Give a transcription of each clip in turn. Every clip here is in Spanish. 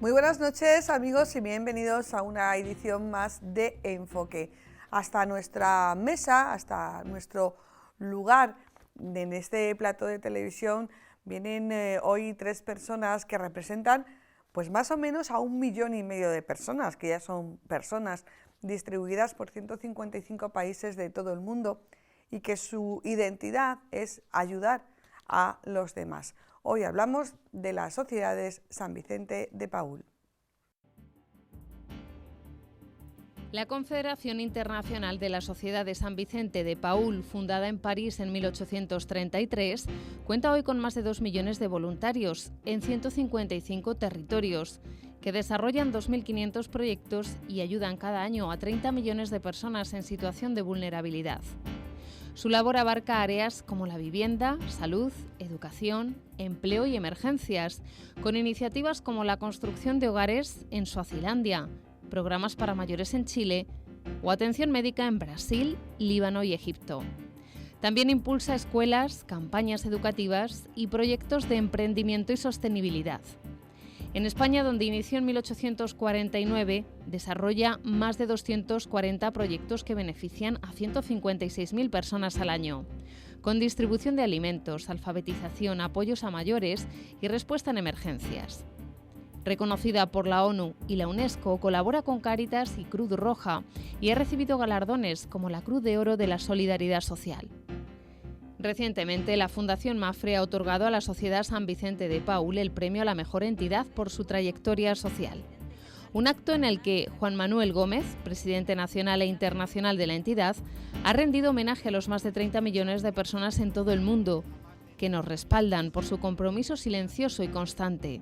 Muy buenas noches, amigos, y bienvenidos a una edición más de Enfoque. Hasta nuestra mesa, hasta nuestro lugar en este plato de televisión vienen hoy 3 personas que representan pues más o menos a 1,5 millones de personas, que ya son personas distribuidas por 155 países de todo el mundo y que su identidad es ayudar a los demás. Hoy hablamos de las Sociedades San Vicente de Paúl. La Confederación Internacional de la Sociedad de San Vicente de Paúl, fundada en París en 1833, cuenta hoy con más de 2 millones de voluntarios en 155 territorios, que desarrollan 2.500 proyectos y ayudan cada año a 30 millones de personas en situación de vulnerabilidad. Su labor abarca áreas como la vivienda, salud, educación, empleo y emergencias, con iniciativas como la construcción de hogares en Suazilandia, programas para mayores en Chile o atención médica en Brasil, Líbano y Egipto. También impulsa escuelas, campañas educativas y proyectos de emprendimiento y sostenibilidad. En España, donde inició en 1849, desarrolla más de 240 proyectos que benefician a 156.000 personas al año, con distribución de alimentos, alfabetización, apoyos a mayores y respuesta en emergencias. Reconocida por la ONU y la UNESCO, colabora con Cáritas y Cruz Roja y ha recibido galardones como la Cruz de Oro de la Solidaridad Social. Recientemente, la Fundación Mapfre ha otorgado a la Sociedad San Vicente de Paúl el premio a la mejor entidad por su trayectoria social. Un acto en el que Juan Manuel Gómez, presidente nacional e internacional de la entidad, ha rendido homenaje a los más de 30 millones de personas en todo el mundo, que nos respaldan por su compromiso silencioso y constante.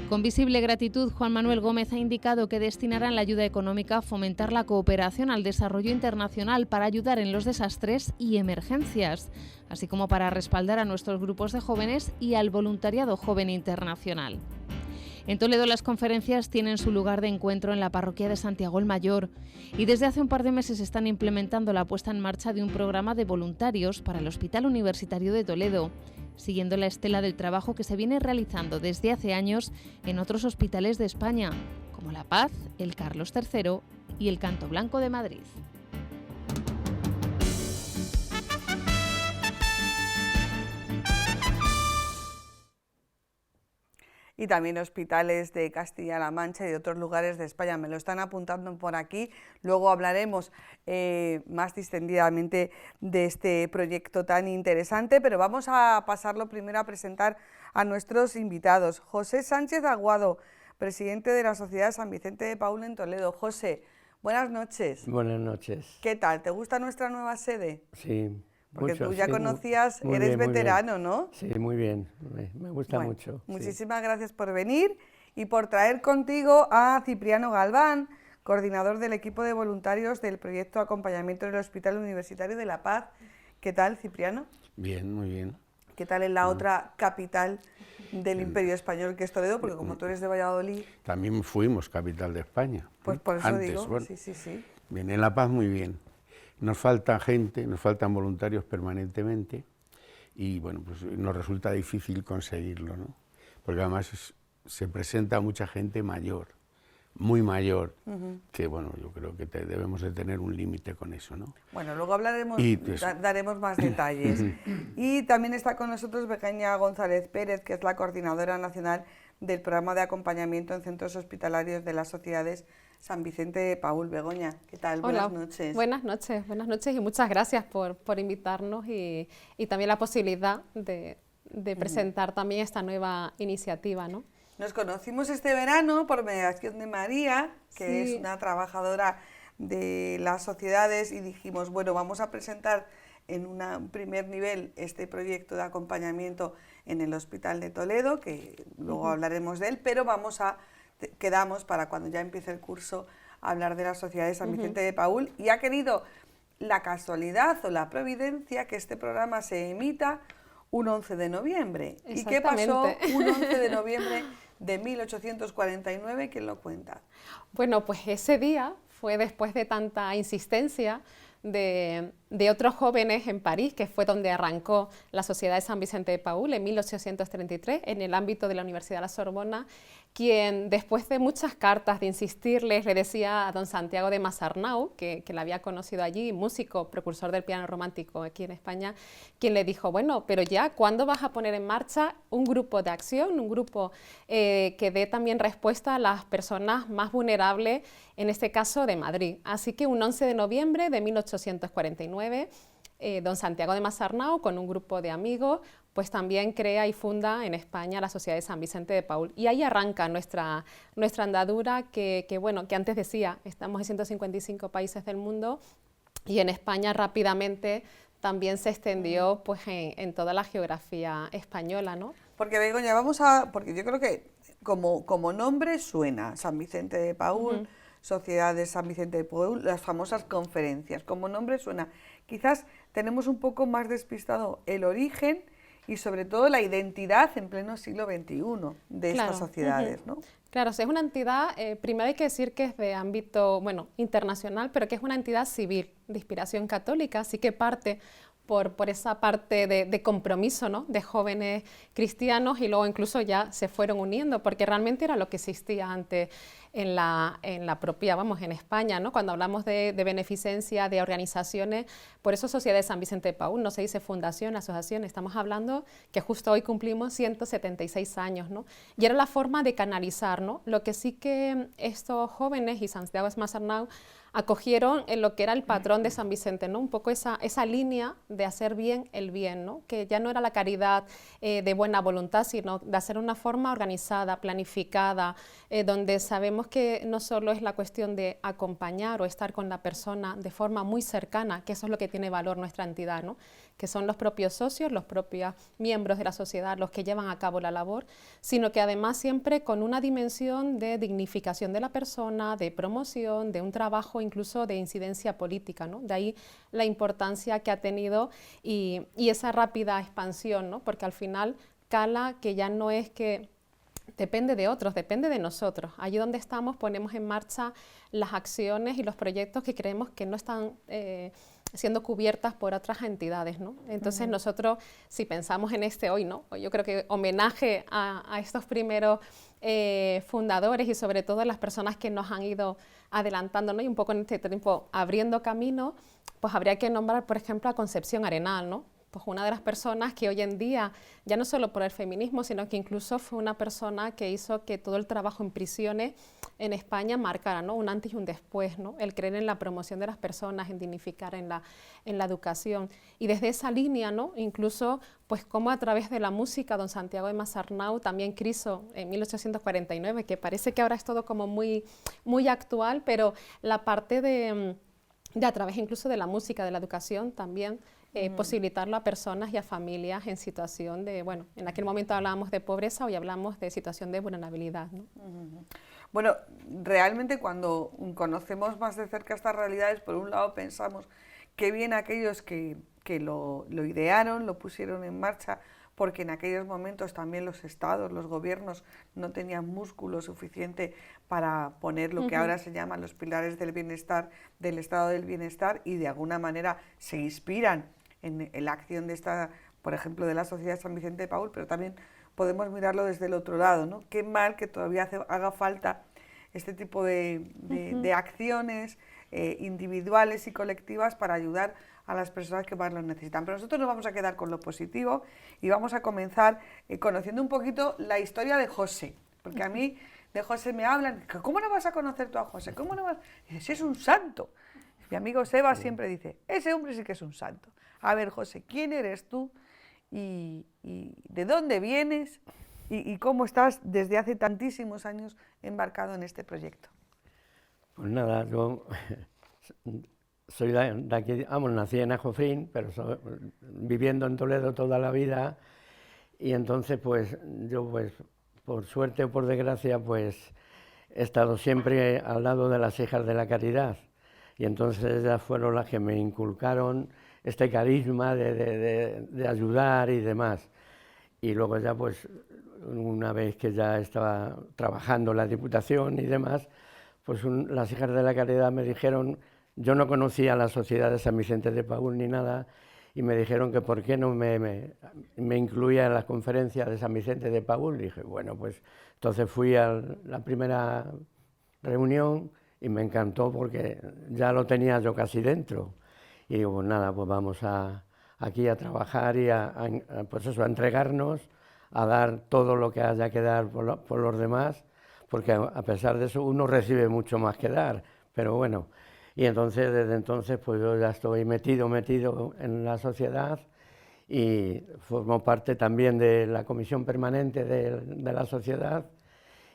Con visible gratitud, Juan Manuel Gómez ha indicado que destinarán la ayuda económica a fomentar la cooperación al desarrollo internacional para ayudar en los desastres y emergencias, así como para respaldar a nuestros grupos de jóvenes y al voluntariado joven internacional. En Toledo las conferencias tienen su lugar de encuentro en la parroquia de Santiago el Mayor y desde hace un par de meses están implementando la puesta en marcha de un programa de voluntarios para el Hospital Universitario de Toledo, siguiendo la estela del trabajo que se viene realizando desde hace años en otros hospitales de España, como La Paz, el Carlos III y el Canto Blanco de Madrid. Y también hospitales de Castilla-La Mancha y de otros lugares de España. Me lo están apuntando por aquí. Luego hablaremos más distendidamente de este proyecto tan interesante, pero vamos a pasarlo primero a presentar a nuestros invitados. José Sánchez Aguado, presidente de la Sociedad San Vicente de Paúl en Toledo. José, buenas noches. Buenas noches. ¿Qué tal? ¿Te gusta nuestra nueva sede? Sí. Porque mucho, tú ya sí, conocías, muy eres bien, veterano, ¿no? Sí, muy bien, me gusta mucho. Muchísimas gracias por venir y por traer contigo a Cipriano Galván, coordinador del equipo de voluntarios del proyecto Acompañamiento del Hospital Universitario de La Paz. ¿Qué tal, Cipriano? Bien, muy bien. ¿Qué tal en la otra capital del Imperio Español, que es Toledo? Porque como tú eres de Valladolid... También fuimos capital de España. Pues por eso antes, digo, bueno, sí. Bien, en La Paz muy bien. Nos falta gente, nos faltan voluntarios permanentemente y bueno, pues nos resulta difícil conseguirlo, ¿no? Porque además se presenta mucha gente mayor, muy mayor, que bueno, yo creo que debemos de tener un límite con eso, ¿no? Bueno, luego hablaremos, daremos más detalles. Y también está con nosotros Begoña González Pérez, que es la coordinadora nacional del programa de acompañamiento en centros hospitalarios de las Sociedades San Vicente de Paúl. Begoña, ¿qué tal? Hola, buenas noches. Buenas noches y muchas gracias por invitarnos y también la posibilidad de presentar también esta nueva iniciativa, ¿no? Nos conocimos este verano por mediación de María, que es una trabajadora de las sociedades, y dijimos, bueno, vamos a presentar en un primer nivel este proyecto de acompañamiento en el Hospital de Toledo, que luego hablaremos de él, pero quedamos para cuando ya empiece el curso a hablar de la Sociedad de San Vicente de Paúl, y ha querido la casualidad o la providencia que este programa se emita un 11 de noviembre. ¿Y qué pasó un 11 de noviembre de 1849? ¿Quién lo cuenta? Bueno, pues ese día fue después de tanta insistencia de de otros jóvenes en París, que fue donde arrancó la Sociedad de San Vicente de Paúl en 1833, en el ámbito de la Universidad de la Sorbona, quien después de muchas cartas de insistirles, le decía a don Santiago de Masarnau, que la había conocido allí, músico, precursor del piano romántico aquí en España, quien le dijo, bueno, pero ya, ¿cuándo vas a poner en marcha un grupo de acción, un grupo que dé también respuesta a las personas más vulnerables, en este caso de Madrid? Así que un 11 de noviembre de 1849, don Santiago de Masarnau, con un grupo de amigos, pues también crea y funda en España la Sociedad de San Vicente de Paúl. Y ahí arranca nuestra andadura que antes decía, estamos en 155 países del mundo y en España rápidamente también se extendió pues, en toda la geografía española, ¿no? Porque Begoña, porque yo creo que como nombre suena San Vicente de Paúl, Sociedad de San Vicente de Paúl, las famosas conferencias, como nombre suena. Quizás tenemos un poco más despistado el origen y sobre todo la identidad en pleno siglo XXI de estas sociedades, ¿no? Claro, es una entidad, primero hay que decir que es de ámbito, internacional, pero que es una entidad civil de inspiración católica, así que parte por esa parte de compromiso, ¿no?, de jóvenes cristianos, y luego incluso ya se fueron uniendo, porque realmente era lo que existía antes en la propia, en España, ¿no? Cuando hablamos de beneficencia, de organizaciones, por eso Sociedad de San Vicente de Paúl, no se dice fundación, asociación, estamos hablando que justo hoy cumplimos 176 años, ¿no? Y era la forma de canalizar, ¿no? Lo que sí que estos jóvenes y Santiago de Masarnau acogieron en lo que era el patrón de San Vicente, ¿no? Un poco esa línea de hacer bien el bien, ¿no? Que ya no era la caridad de buena voluntad, sino de hacer una forma organizada, planificada, donde sabemos que no solo es la cuestión de acompañar o estar con la persona de forma muy cercana, que eso es lo que tiene valor nuestra entidad, ¿no? Que son los propios socios, los propios miembros de la sociedad los que llevan a cabo la labor, sino que además siempre con una dimensión de dignificación de la persona, de promoción, de un trabajo incluso de incidencia política, ¿no? De ahí la importancia que ha tenido y esa rápida expansión, ¿no? Porque al final cala que ya no es que depende de otros, depende de nosotros. Allí donde estamos ponemos en marcha las acciones y los proyectos que creemos que no están siendo cubiertas por otras entidades, ¿no? Entonces nosotros, si pensamos en hoy, ¿no? Yo creo que homenaje a estos primeros fundadores y sobre todo a las personas que nos han ido adelantando, ¿no? Y un poco en este tiempo abriendo camino, pues habría que nombrar, por ejemplo, a Concepción Arenal, ¿no? Pues una de las personas que hoy en día, ya no solo por el feminismo, sino que incluso fue una persona que hizo que todo el trabajo en prisiones en España marcara, ¿no? Un antes y un después, ¿no? El creer en la promoción de las personas, en dignificar en la educación. Y desde esa línea, ¿no? Incluso, pues como a través de la música, don Santiago de Masarnau también quiso en 1849, que parece que ahora es todo como muy, muy actual, pero la parte de a través incluso de la música, de la educación también, posibilitarlo a personas y a familias en situación de, en aquel momento hablábamos de pobreza, hoy hablamos de situación de vulnerabilidad, ¿no? Bueno, realmente cuando conocemos más de cerca estas realidades, por un lado pensamos qué bien aquellos que lo idearon, lo pusieron en marcha, porque en aquellos momentos también los estados, los gobiernos no tenían músculo suficiente para poner lo que ahora se llaman los pilares del bienestar, del estado del bienestar, y de alguna manera se inspiran en la acción de esta, por ejemplo, de la Sociedad de San Vicente de Paúl, pero también podemos mirarlo desde el otro lado, ¿no? Qué mal que todavía haga falta este tipo de acciones individuales y colectivas para ayudar a las personas que más lo necesitan. Pero nosotros nos vamos a quedar con lo positivo y vamos a comenzar conociendo un poquito la historia de José, porque a mí de José me hablan, ¿cómo no vas a conocer tú a José? ¿Cómo no vas? Y dices, es un santo. Mi amigo Seba siempre dice, ese hombre sí que es un santo. A ver, José, ¿quién eres tú? ¿Y de dónde vienes? ¿Y cómo estás desde hace tantísimos años embarcado en este proyecto? Pues nada, yo soy de aquí, nací en Ajofrín, pero viviendo en Toledo toda la vida, y entonces pues yo pues por suerte o por desgracia pues he estado siempre al lado de las hijas de la caridad, y entonces ellas fueron las que me inculcaron este carisma de ayudar y demás. Y luego ya pues una vez que ya estaba trabajando en la Diputación y demás, pues las hijas de la caridad me dijeron yo no conocía la Sociedad de San Vicente de Paúl ni nada, y me dijeron que por qué no me incluía en las conferencias de San Vicente de Paúl. Y dije, bueno, pues entonces fui a la primera reunión y me encantó porque ya lo tenía yo casi dentro. Y digo, pues nada, pues vamos aquí a trabajar y pues eso, a entregarnos, a dar todo lo que haya que dar por los demás, porque a pesar de eso uno recibe mucho más que dar, pero bueno. Y entonces, desde entonces, pues yo ya estoy metido en la sociedad y formo parte también de la comisión permanente de la sociedad,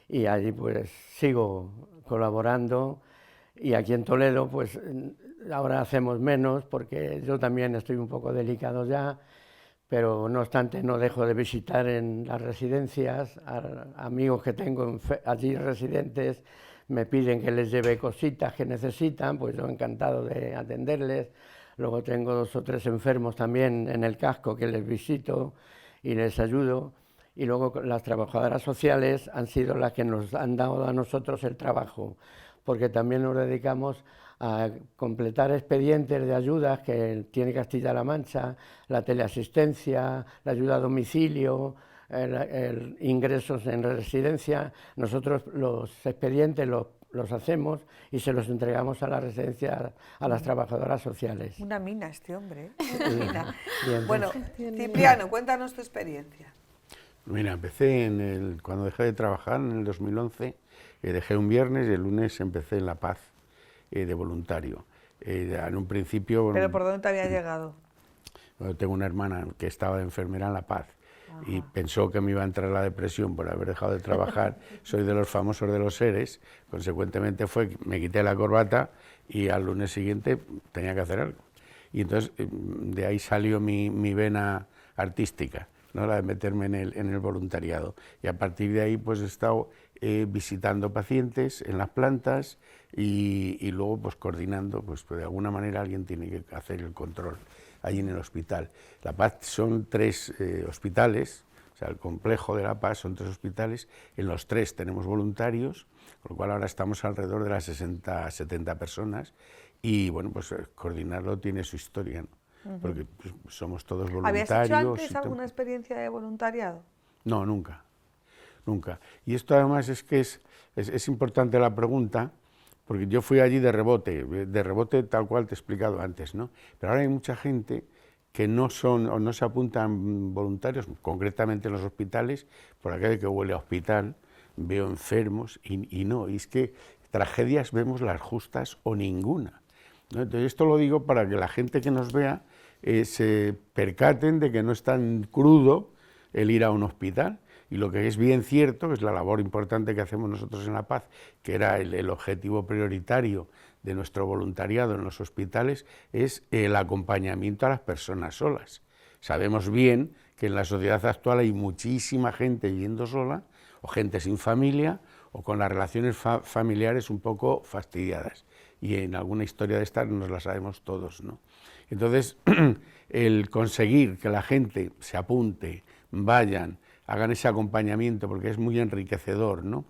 y allí pues sigo colaborando. Y aquí en Toledo pues ahora hacemos menos porque yo también estoy un poco delicado ya, pero no obstante no dejo de visitar en las residencias a amigos que tengo allí residentes. Me piden que les lleve cositas que necesitan, pues yo encantado de atenderles. Luego tengo 2 o 3 enfermos también en el casco que les visito y les ayudo. Y luego las trabajadoras sociales han sido las que nos han dado a nosotros el trabajo, porque también nos dedicamos a completar expedientes de ayudas que tiene Castilla-La Mancha, la teleasistencia, la ayuda a domicilio, ingresos en residencia. Nosotros los expedientes los hacemos y se los entregamos a la residencia, a las trabajadoras sociales. Una mina este hombre, ¿eh? Una mina. Bien, Bueno, Cipriano, cuéntanos tu experiencia. Mira, empecé cuando dejé de trabajar en el 2011, dejé un viernes y el lunes empecé en La Paz de voluntario. En un principio... ¿Pero por dónde te había llegado? Bueno, tengo una hermana que estaba de enfermera en La Paz. Ajá. Y pensó que me iba a entrar la depresión por haber dejado de trabajar. Soy de los famosos de los ERES, consecuentemente me quité la corbata y al lunes siguiente tenía que hacer algo. Y entonces de ahí salió mi vena artística, ¿no? La de meterme en el voluntariado. Y a partir de ahí pues he estado visitando pacientes en las plantas y luego pues coordinando, pues de alguna manera alguien tiene que hacer el control allí en el hospital. La Paz son 3 hospitales, o sea, el complejo de La Paz son 3 hospitales, en los 3 tenemos voluntarios, con lo cual ahora estamos alrededor de las 60, 70 personas, y bueno, pues coordinarlo tiene su historia, ¿no? Porque pues, somos todos voluntarios. ¿Habías hecho antes alguna experiencia de voluntariado? No, nunca, nunca. Y esto además es que es importante la pregunta, porque yo fui allí de rebote tal cual te he explicado antes, ¿no? Pero ahora hay mucha gente que no son o no se apuntan voluntarios, concretamente en los hospitales, por aquello que huele a hospital, veo enfermos y no, y es que tragedias vemos las justas o ninguna, ¿no? Entonces esto lo digo para que la gente que nos vea se percaten de que no es tan crudo el ir a un hospital. Y lo que es bien cierto, que es la labor importante que hacemos nosotros en La Paz, que era el objetivo prioritario de nuestro voluntariado en los hospitales, es el acompañamiento a las personas solas. Sabemos bien que en la sociedad actual hay muchísima gente viviendo sola, o gente sin familia, o con las relaciones familiares un poco fastidiadas. Y en alguna historia de estas nos la sabemos todos, ¿no? Entonces, el conseguir que la gente se apunte, vayan, hagan ese acompañamiento, porque es muy enriquecedor, ¿no?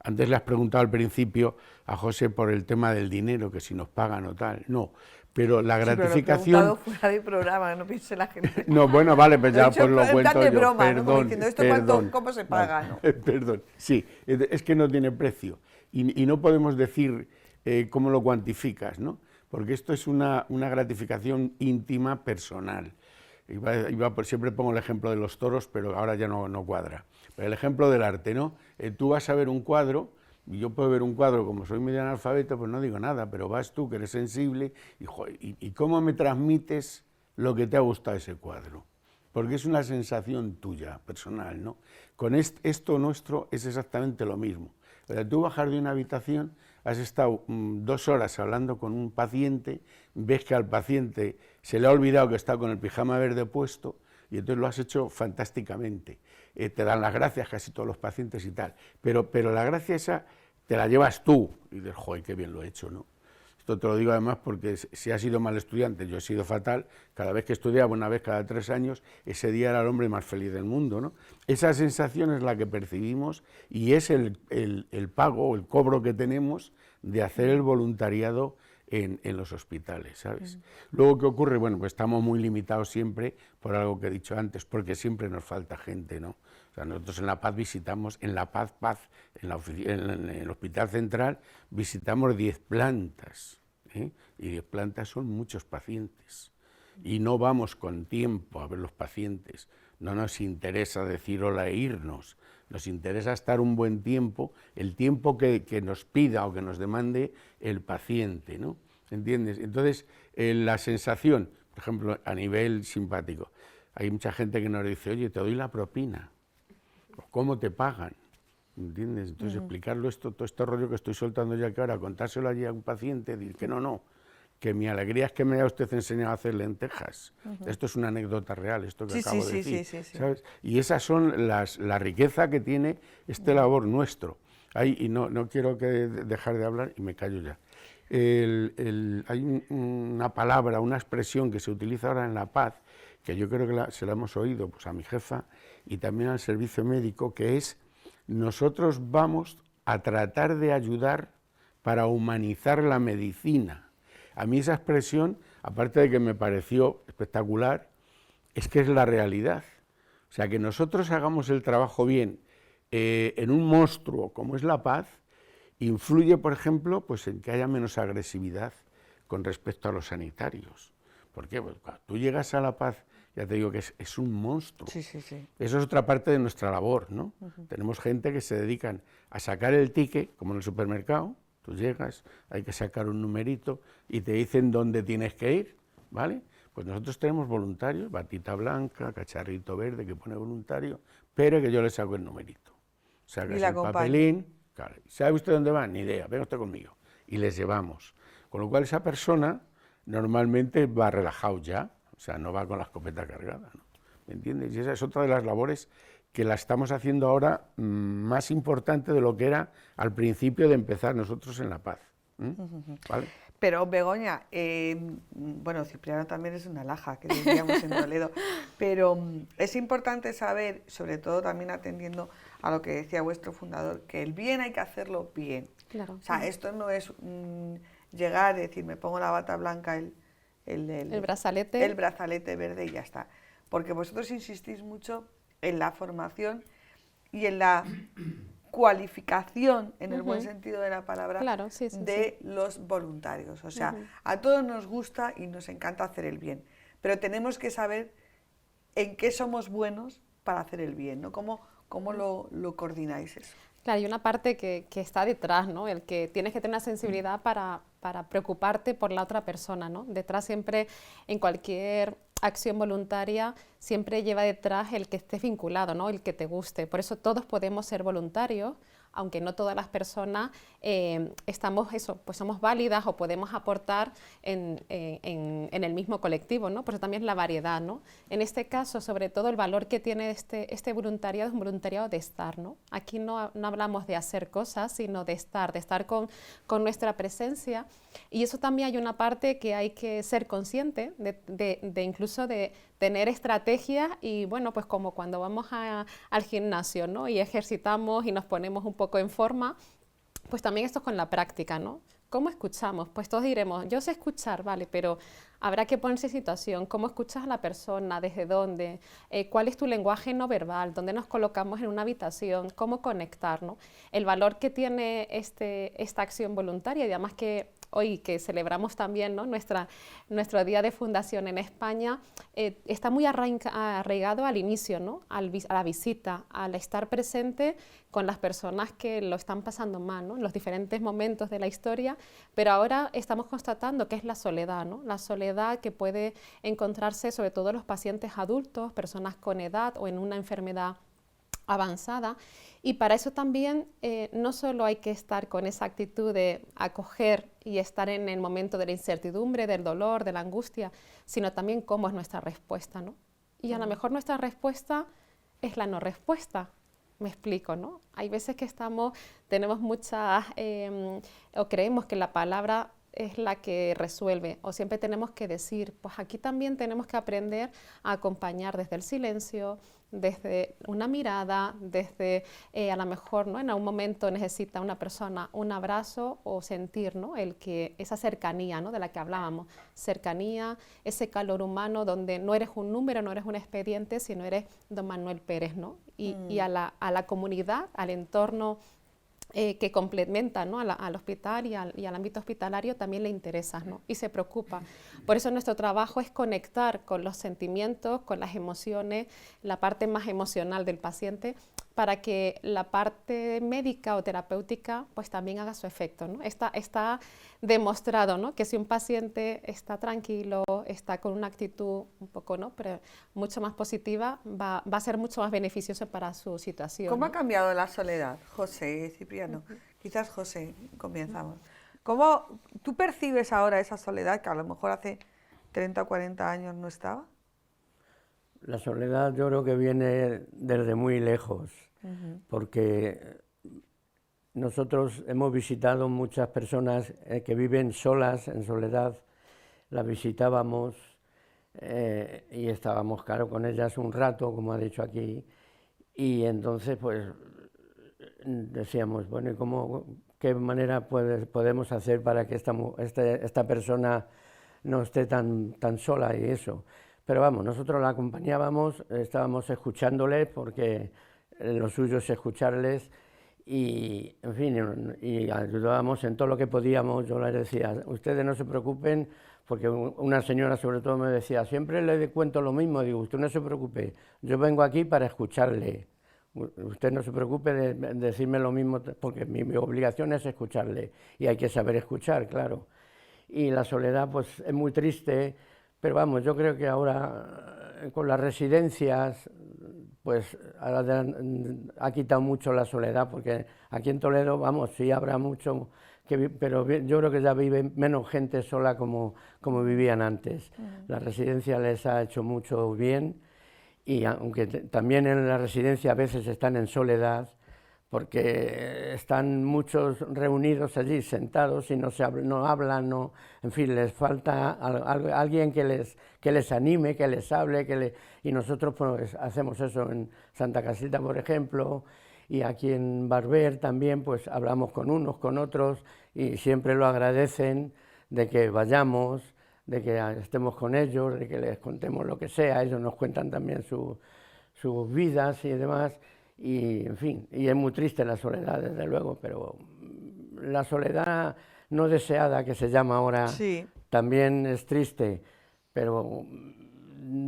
Antes le has preguntado al principio a José por el tema del dinero, que si nos pagan o tal. No, pero la gratificación... Sí, pero lo he preguntado fuera de programa, no piense la gente. No, bueno, vale, pues ya pues lo cuento yo. Broma, perdón, ¿no? Diciendo, ¿esto perdón, cómo se paga? ¿No? Perdón, sí, es que no tiene precio. Y no podemos decir cómo lo cuantificas, ¿no? Porque esto es una gratificación íntima, personal. Siempre pongo el ejemplo de los toros, pero ahora ya no cuadra. Pero el ejemplo del arte, ¿no? Tú vas a ver un cuadro, y yo puedo ver un cuadro, como soy medio analfabeto, pues no digo nada, pero vas tú, que eres sensible, y ¿cómo me transmites lo que te ha gustado ese cuadro? Porque es una sensación tuya, personal, ¿no? Con esto nuestro es exactamente lo mismo. O sea, tú bajas de una habitación, has estado 2 horas hablando con un paciente, ves que al paciente se le ha olvidado que está con el pijama verde puesto y entonces lo has hecho fantásticamente. Te dan las gracias casi todos los pacientes y tal, pero la gracia esa te la llevas tú y dices, joder, qué bien lo he hecho, ¿no? Esto te lo digo además porque si has sido mal estudiante, yo he sido fatal, cada vez que estudiaba, una vez cada 3 años, ese día era el hombre más feliz del mundo, ¿no? Esa sensación es la que percibimos y es el pago o el cobro que tenemos de hacer el voluntariado en los hospitales, ¿sabes? Luego, ¿qué ocurre? Bueno, pues estamos muy limitados siempre por algo que he dicho antes, porque siempre nos falta gente, ¿no? O sea, nosotros en La Paz visitamos, en La Paz, en el Hospital Central, visitamos 10 plantas, ¿eh? Y 10 plantas son muchos pacientes. Y no vamos con tiempo a ver los pacientes, no nos interesa decir hola e irnos, nos interesa estar un buen tiempo, el tiempo que nos pida o que nos demande el paciente, ¿no? ¿Entiendes? Entonces, la sensación, por ejemplo, a nivel simpático, hay mucha gente que nos dice, oye, te doy la propina, ¿cómo te pagan? ¿Entiendes? Entonces, explicarlo esto, todo este rollo que estoy soltando ya que ahora, contárselo allí a un paciente, decir que no, que mi alegría es que me haya usted enseñado a hacer lentejas. Esto es una anécdota real, esto que acabo de decir, ¿sabes? Y esas son la riqueza que tiene este labor nuestro. Y no quiero dejar de hablar y me callo ya. Hay una palabra, una expresión que se utiliza ahora en La Paz, que yo creo que se la hemos oído pues, a mi jefa y también al servicio médico, que es, nosotros vamos a tratar de ayudar para humanizar la medicina. A mí esa expresión, aparte de que me pareció espectacular, es que es la realidad. O sea, que nosotros hagamos el trabajo bien en un monstruo como es La Paz, influye, por ejemplo, pues en que haya menos agresividad con respecto a los sanitarios. ¿Por qué? Pues cuando tú llegas a La Paz, ya te digo que es un monstruo. Eso es otra parte de nuestra labor, ¿no? Tenemos gente que se dedican a sacar el ticket, como en el supermercado. Tú llegas, hay que sacar un numerito y te dicen dónde tienes que ir, ¿vale? Pues nosotros tenemos voluntarios, batita blanca, cacharrito verde que pone voluntario, pero que yo le saco el numerito. Sacas el papelín, claro, ¿sabe usted dónde va? Ni idea, venga usted conmigo. Y les llevamos. Con lo cual esa persona normalmente va relajado ya, o sea, no va con la escopeta cargada, ¿no? ¿Me entiendes? Y esa es otra de las labores que la estamos haciendo ahora más importante de lo que era al principio de empezar nosotros en La Paz. ¿Vale? Pero Begoña, bueno, Cipriano también es una laja, que diríamos en Toledo, pero es importante saber, sobre todo también atendiendo a lo que decía vuestro fundador, que el bien hay que hacerlo bien. Claro. O sea, esto no es llegar y decir, me pongo la bata blanca, el brazalete. El brazalete verde y ya está. Porque vosotros insistís mucho en la formación y en la cualificación, en el buen sentido de la palabra, claro, de los voluntarios. O sea, a todos nos gusta y nos encanta hacer el bien, pero tenemos que saber en qué somos buenos para hacer el bien, ¿no? ¿Cómo lo coordináis eso? Claro, hay una parte que está detrás, ¿no? El que tienes que tener una sensibilidad para preocuparte por la otra persona, ¿no? Detrás siempre, en cualquier acción voluntaria, siempre lleva detrás el que estés vinculado, ¿no? El que te guste. Por eso todos podemos ser voluntarios, aunque no todas las personas pues somos válidas o podemos aportar en el mismo colectivo, ¿no? Por eso también la variedad, ¿no? En este caso, sobre todo, el valor que tiene este voluntariado es un voluntariado de estar, ¿no? Aquí no hablamos de hacer cosas, sino de estar con nuestra presencia, y eso también hay una parte que hay que ser consciente de incluso de tener estrategias y, bueno, pues como cuando vamos al gimnasio, ¿no? Y ejercitamos y nos ponemos un poco en forma, pues también esto es con la práctica, ¿no? ¿Cómo escuchamos? Pues todos diremos, yo sé escuchar, vale, pero habrá que ponerse en situación. ¿Cómo escuchas a la persona? ¿Desde dónde? ¿Cuál es tu lenguaje no verbal? ¿Dónde nos colocamos en una habitación? ¿Cómo conectar, ¿no? El valor que tiene esta acción voluntaria, y además que hoy que celebramos también, ¿no? nuestro día de fundación en España, está muy arraigado al inicio, ¿no? A la visita, al estar presente con las personas que lo están pasando mal, ¿no? En los diferentes momentos de la historia, pero ahora estamos constatando que es la soledad, ¿no? La soledad que puede encontrarse sobre todo en los pacientes adultos, personas con edad o en una enfermedad avanzada, y para eso también no solo hay que estar con esa actitud de acoger y estar en el momento de la incertidumbre, del dolor, de la angustia, sino también cómo es nuestra respuesta, ¿no? Y a lo mejor nuestra respuesta es la no respuesta. Me explico, ¿no? Hay veces que tenemos muchas, o creemos que la palabra es la que resuelve, o siempre tenemos que decir, pues aquí también tenemos que aprender a acompañar desde el silencio, desde una mirada, desde a lo mejor, ¿no?, en algún momento necesita una persona un abrazo o sentir, ¿no?, esa cercanía, ¿no?, de la que hablábamos, cercanía, ese calor humano donde no eres un número, no eres un expediente, sino eres don Manuel Pérez, ¿no? Y a la comunidad, al entorno que complementa, ¿no?, al hospital y al ámbito hospitalario también le interesa, ¿no?, y se preocupa. Por eso nuestro trabajo es conectar con los sentimientos, con las emociones, la parte más emocional del paciente, para que la parte médica o terapéutica pues también haga su efecto, ¿no? Está demostrado, ¿no?, que si un paciente está tranquilo, está con una actitud un poco, ¿no?, pero mucho más positiva, va a ser mucho más beneficioso para su situación. ¿Cómo ¿no? ha cambiado la soledad, José, Cipriano? Quizás José, comenzamos. ¿Cómo tú percibes ahora esa soledad que a lo mejor hace 30 o 40 años no estaba? La soledad yo creo que viene desde muy lejos, porque nosotros hemos visitado muchas personas que viven solas, en soledad, las visitábamos y estábamos, claro, con ellas un rato, como ha dicho aquí, y entonces pues decíamos, bueno, ¿y qué manera podemos hacer para que esta persona no esté tan sola y eso? Pero vamos, nosotros la acompañábamos, estábamos escuchándoles, porque lo suyo es escucharles, y en fin, y ayudábamos en todo lo que podíamos. Yo les decía, ustedes no se preocupen, porque una señora sobre todo me decía, siempre le cuento lo mismo, digo, usted no se preocupe, yo vengo aquí para escucharle, usted no se preocupe de decirme lo mismo, porque mi obligación es escucharle, y hay que saber escuchar, claro. Y la soledad pues es muy triste. Pero vamos, yo creo que ahora con las residencias pues ha quitado mucho la soledad, porque aquí en Toledo, vamos, sí habrá mucho, pero yo creo que ya vive menos gente sola como vivían antes. La residencia les ha hecho mucho bien, y aunque también en la residencia a veces están en soledad, porque están muchos reunidos allí, sentados, y no hablan, en fin, les falta alguien que les anime, que les hable, y nosotros pues hacemos eso en Santa Casilda, por ejemplo, y aquí en Barber también, pues hablamos con unos, con otros, y siempre lo agradecen de que vayamos, de que estemos con ellos, de que les contemos lo que sea. Ellos nos cuentan también sus vidas y demás. Y, en fin, y es muy triste la soledad, desde luego, pero la soledad no deseada, que se llama ahora, Sí. también es triste, pero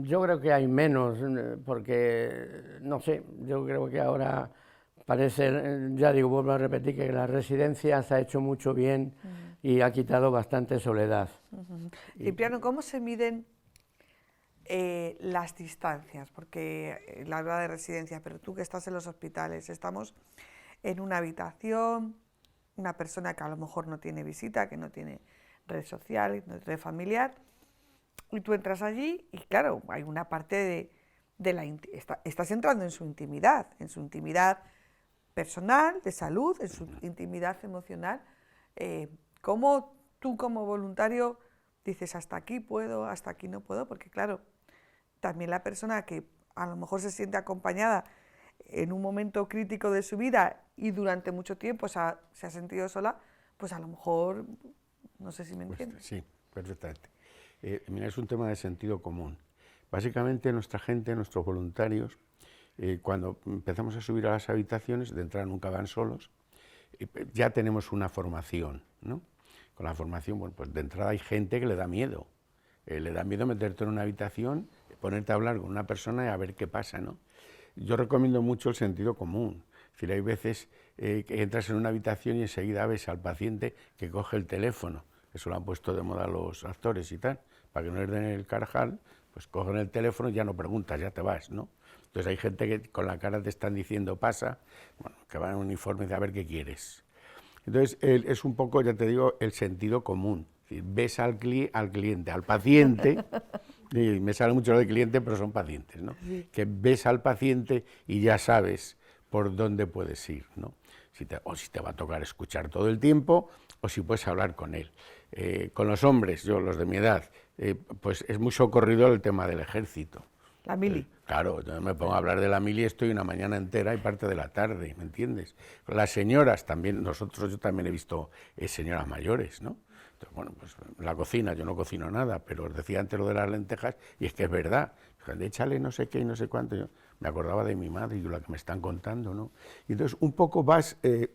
yo creo que hay menos, porque, no sé, yo creo que ahora parece, ya digo, vuelvo a repetir, que la residencia se ha hecho mucho bien y ha quitado bastante soledad. Cipriano, ¿cómo se miden las distancias? Porque él habla de residencias, pero tú que estás en los hospitales, estamos en una habitación, una persona que a lo mejor no tiene visita, que no tiene red social, no tiene red familiar, y tú entras allí y claro, hay una parte estás entrando en su intimidad personal, de salud, en su intimidad emocional. ¿Cómo tú como voluntario dices hasta aquí puedo, hasta aquí no puedo? Porque claro, también la persona que a lo mejor se siente acompañada en un momento crítico de su vida y durante mucho tiempo se ha sentido sola, pues a lo mejor, no sé si me entiendes. Pues, sí, perfectamente. Mira, es un tema de sentido común. Básicamente nuestra gente, nuestros voluntarios, cuando empezamos a subir a las habitaciones, de entrada nunca van solos, ya tenemos una formación, ¿no? Con la formación, bueno, pues de entrada hay gente que le da miedo meterte en una habitación, ponerte a hablar con una persona y a ver qué pasa, ¿no? Yo recomiendo mucho el sentido común. Es decir, hay veces que entras en una habitación y enseguida ves al paciente que coge el teléfono. Eso lo han puesto de moda los actores y tal, para que no les den el carajal, pues cogen el teléfono y ya no preguntas, ya te vas, ¿no? Entonces hay gente que con la cara te están diciendo pasa, bueno, que van en uniforme de a ver qué quieres. Entonces es un poco, ya te digo, el sentido común. Es decir, ves al cliente, al paciente, y me sale mucho lo de cliente, pero son pacientes, ¿no? Sí. Que ves al paciente y ya sabes por dónde puedes ir, ¿no? O si te va a tocar escuchar todo el tiempo, o si puedes hablar con él. Con los hombres, los de mi edad, pues es muy socorrido el tema del ejército. La mili. Claro, yo me pongo a hablar de la mili, estoy una mañana entera y parte de la tarde, ¿me entiendes? Las señoras también, yo también he visto señoras mayores, ¿no? Entonces, bueno, pues la cocina, yo no cocino nada, pero os decía antes lo de las lentejas, y es que es verdad, échale no sé qué y no sé cuánto, yo me acordaba de mi madre y de lo que me están contando, ¿no? Y entonces un poco vas, y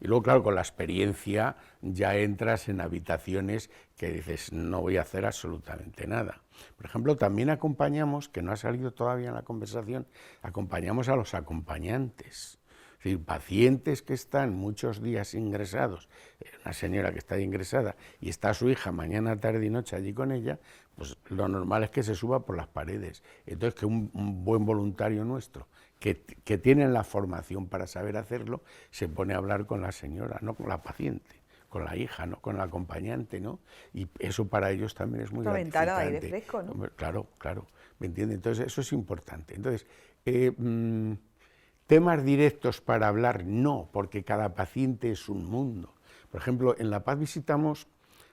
luego claro, con la experiencia ya entras en habitaciones que dices, no voy a hacer absolutamente nada. Por ejemplo, también acompañamos, que no ha salido todavía en la conversación, acompañamos a los acompañantes. Es decir, pacientes que están muchos días ingresados, una señora que está ahí ingresada y está su hija mañana, tarde y noche allí con ella, pues lo normal es que se suba por las paredes. Entonces, que un buen voluntario nuestro, que tiene la formación para saber hacerlo, se pone a hablar con la señora, no con la paciente, con la hija, no con la acompañante, ¿no? Y eso para ellos también es muy gratificante. Una ventana de aire fresco, ¿no? Hombre, claro, ¿me entiendes? Entonces, eso es importante. Entonces, temas directos para hablar, no, porque cada paciente es un mundo. Por ejemplo, en La Paz visitamos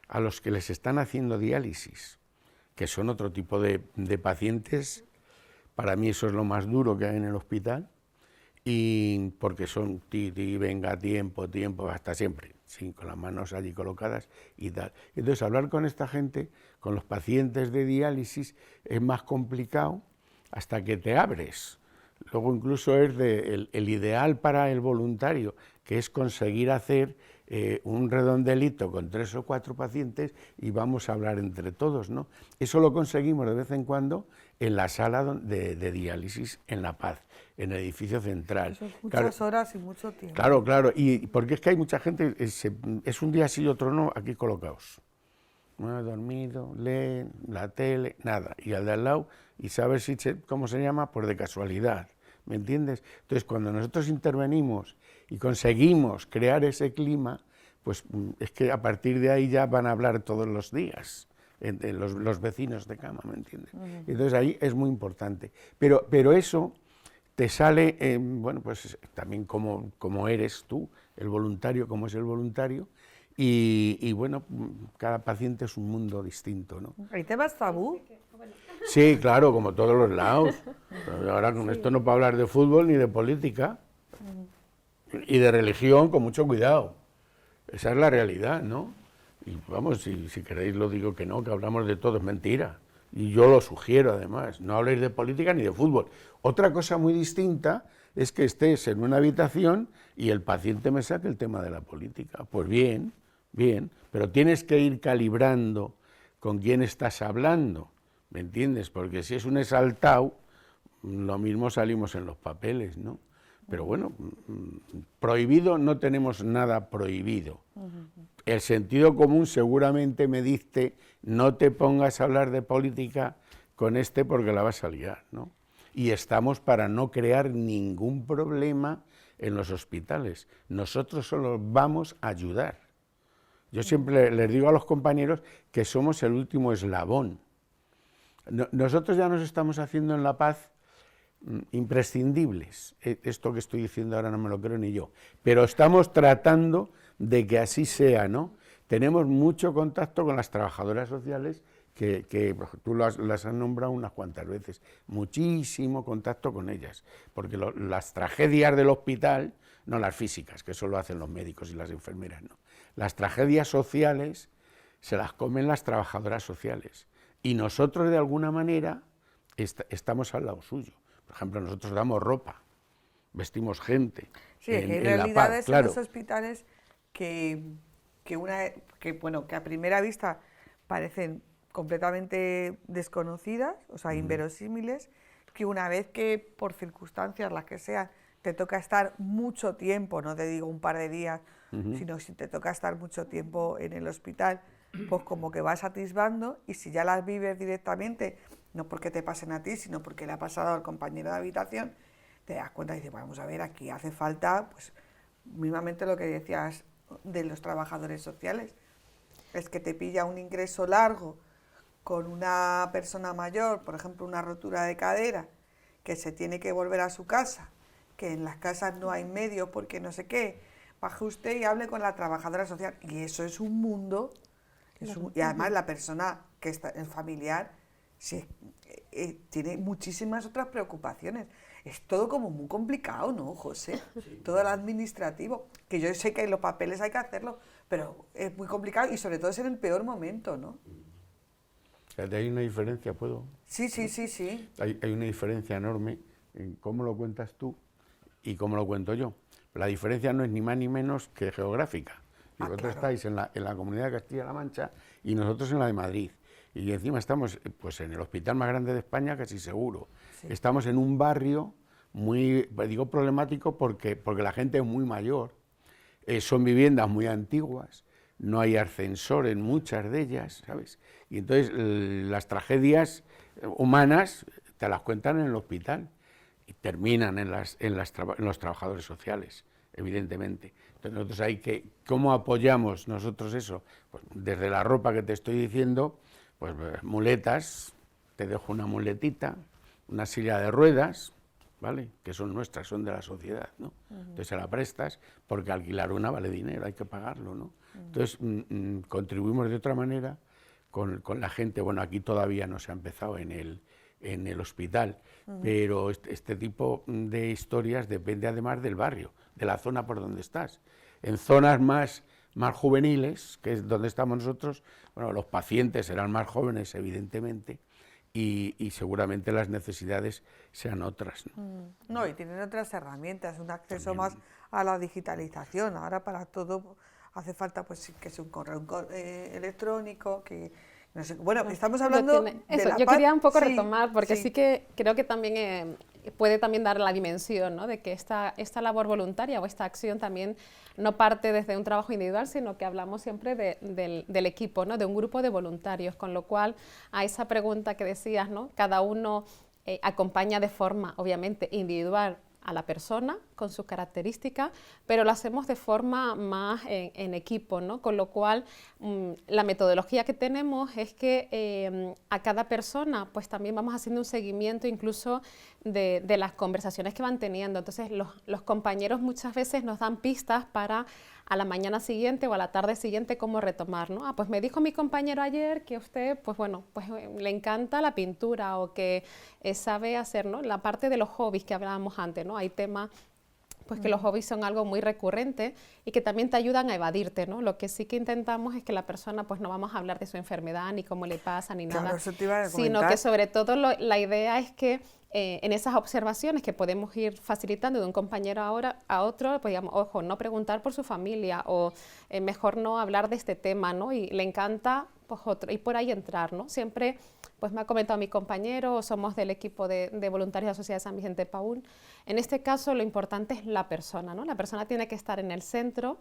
a los que les están haciendo diálisis, que son otro tipo de pacientes. Para mí eso es lo más duro que hay en el hospital, y porque son venga, tiempo, hasta siempre, sí, con las manos allí colocadas y tal. Entonces, hablar con esta gente, con los pacientes de diálisis, es más complicado hasta que te abres. Luego incluso es el ideal para el voluntario, que es conseguir hacer un redondelito con 3 o 4 pacientes y vamos a hablar entre todos, ¿no? Eso lo conseguimos de vez en cuando en la sala de diálisis en La Paz, en el edificio central. Eso es muchas horas y mucho tiempo. Claro, y porque es que hay mucha gente, es un día sí y otro no, aquí colocados. No he dormido, leen la tele, nada. Y al de al lado, y sabes cómo se llama, pues de casualidad, ¿me entiendes? Entonces, cuando nosotros intervenimos y conseguimos crear ese clima, pues es que a partir de ahí ya van a hablar todos los días, los vecinos de cama, ¿me entiendes? Entonces ahí es muy importante. Pero eso te sale, bueno, pues también como eres tú, el voluntario, como es el voluntario, y bueno, cada paciente es un mundo distinto, ¿no? ¿Hay temas tabú? Sí, claro, como todos los lados. Pero ahora con esto no puedo hablar de fútbol ni de política, y de religión con mucho cuidado. Esa es la realidad, ¿no? Y vamos, si queréis lo digo que no, que hablamos de todo, es mentira. Y yo lo sugiero además, no habléis de política ni de fútbol. Otra cosa muy distinta es que estés en una habitación y el paciente me saque el tema de la política. Pues bien, pero tienes que ir calibrando con quién estás hablando, ¿me entiendes? Porque si es un exaltado, lo mismo salimos en los papeles, ¿no? Pero bueno, prohibido no tenemos nada prohibido. El sentido común seguramente me dice, no te pongas a hablar de política con porque la vas a liar, ¿no? Y estamos para no crear ningún problema en los hospitales. Nosotros solo vamos a ayudar. Yo siempre les digo a los compañeros que somos el último eslabón. Nosotros ya nos estamos haciendo en La Paz imprescindibles. Esto que estoy diciendo ahora no me lo creo ni yo, pero estamos tratando de que así sea, ¿no? Tenemos mucho contacto con las trabajadoras sociales, que tú las has nombrado unas cuantas veces, muchísimo contacto con ellas, porque las tragedias del hospital, no las físicas, que eso lo hacen los médicos y las enfermeras, no. Las tragedias sociales se las comen las trabajadoras sociales, y nosotros de alguna manera estamos al lado suyo. Por ejemplo, nosotros damos ropa, vestimos gente. Sí, hay realidades en los hospitales que a primera vista parecen completamente desconocidas, o sea, inverosímiles, que una vez que por circunstancias las que sean te toca estar mucho tiempo, no te digo un par de días, sino si te toca estar mucho tiempo en el hospital, pues como que vas atisbando, y si ya las vives directamente, no porque te pasen a ti, sino porque le ha pasado al compañero de habitación, te das cuenta y dices, vamos a ver, aquí hace falta, pues, mismamente lo que decías de los trabajadores sociales, es que te pilla un ingreso largo con una persona mayor, por ejemplo, una rotura de cadera, que se tiene que volver a su casa, que en las casas no hay medios porque no sé qué, baje usted y hable con la trabajadora social, y eso es un mundo, y además la persona que está, el familiar, sí, tiene muchísimas otras preocupaciones. Es todo como muy complicado, ¿no, José? Sí. Todo lo administrativo, que yo sé que los papeles hay que hacerlo, pero es muy complicado y sobre todo es en el peor momento, ¿no? Hay una diferencia, ¿puedo? Sí, sí, sí, sí. Hay una diferencia enorme en cómo lo cuentas tú y cómo lo cuento yo. La diferencia no es ni más ni menos que geográfica. Vosotros claro. estáis en la Comunidad de Castilla-La Mancha y nosotros en la de Madrid. Y encima estamos pues, en el hospital más grande de España, casi seguro. Sí. Estamos en un barrio muy, digo problemático porque la gente es muy mayor, son viviendas muy antiguas, no hay ascensor en muchas de ellas, ¿sabes? Y entonces las tragedias humanas te las cuentan en el hospital y terminan en los trabajadores sociales, evidentemente. Entonces nosotros hay que, ¿cómo apoyamos nosotros eso? Pues desde la ropa que te estoy diciendo, pues muletas, te dejo una muletita, una silla de ruedas, ¿vale? Que son nuestras, son de la sociedad, ¿no? Entonces se la prestas, porque alquilar una vale dinero, hay que pagarlo, ¿no? Entonces contribuimos de otra manera con la gente. Bueno, aquí todavía no se ha empezado en el hospital, pero este tipo de historias depende además del barrio, de la zona por donde estás. En zonas más juveniles, que es donde estamos nosotros, bueno, los pacientes serán más jóvenes, evidentemente, y seguramente las necesidades sean otras, ¿no? No, y tienen otras herramientas, un acceso también más a la digitalización. Ahora para todo hace falta pues que es un correo electrónico, que no sé, bueno, estamos hablando de eso, la yo quería un poco sí, retomar, porque sí. sí que creo que también puede también dar la dimensión, ¿no? De que esta labor voluntaria o esta acción también no parte desde un trabajo individual, sino que hablamos siempre del equipo, ¿no? De un grupo de voluntarios, con lo cual a esa pregunta que decías, ¿no? Cada uno acompaña de forma obviamente individual a la persona con sus características, pero lo hacemos de forma más en equipo, ¿no? Con lo cual la metodología que tenemos es que a cada persona pues también vamos haciendo un seguimiento incluso de las conversaciones que van teniendo. Entonces los compañeros muchas veces nos dan pistas para a la mañana siguiente o a la tarde siguiente cómo retomar, ¿no? Ah, pues me dijo mi compañero ayer que usted, pues bueno, pues le encanta la pintura o que sabe hacer, ¿no? La parte de los hobbies que hablábamos antes, ¿no? Hay temas pues que los hobbies son algo muy recurrente y que también te ayudan a evadirte, ¿no? Lo que sí que intentamos es que la persona, pues no vamos a hablar de su enfermedad, ni cómo le pasa, ni nada, eso te iba a sino que sobre todo la idea es que en esas observaciones que podemos ir facilitando de un compañero a otro, pues digamos, ojo, no preguntar por su familia o mejor no hablar de este tema, ¿no? Y le encanta, pues y por ahí entrar, ¿no? Siempre, pues me ha comentado mi compañero, somos del equipo de voluntarios de la Sociedad de San Vicente de Paúl. En este caso lo importante es la persona, ¿no? La persona tiene que estar en el centro,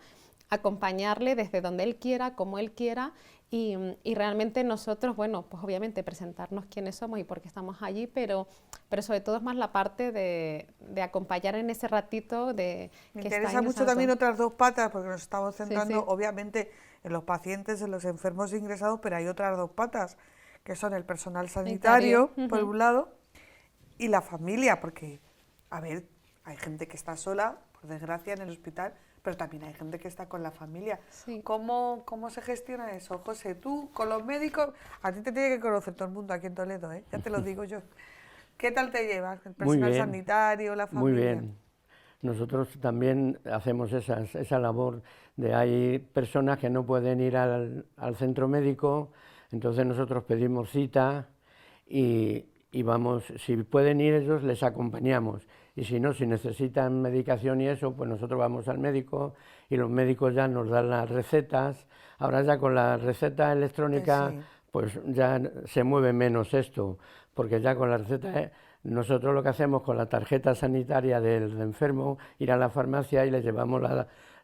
acompañarle desde donde él quiera, como él quiera, y realmente nosotros, bueno, pues obviamente presentarnos quiénes somos y por qué estamos allí, pero sobre todo es más la parte de acompañar en ese ratito de Me interesa mucho también otras dos patas, porque nos estamos centrando sí. obviamente en los pacientes, en los enfermos ingresados, pero hay otras dos patas, que son el personal sanitario, por un lado, y la familia, porque, a ver, hay gente que está sola, por desgracia, en el hospital, pero también hay gente que está con la familia. Sí. ¿Cómo se gestiona eso, José? Tú, con los médicos, a ti te tiene que conocer todo el mundo aquí en Toledo, ¿eh? Ya te lo digo yo. ¿Qué tal te llevas? ¿El personal sanitario, la familia? Muy bien. Nosotros también hacemos esa labor de hay personas que no pueden ir al centro médico, entonces nosotros pedimos cita y vamos, si pueden ir ellos les acompañamos. Y si no, si necesitan medicación y eso, pues nosotros vamos al médico y los médicos ya nos dan las recetas. Ahora ya con la receta electrónica, pues ya se mueve menos esto, porque ya con la receta, nosotros lo que hacemos con la tarjeta sanitaria del enfermo, ir a la farmacia y le llevamos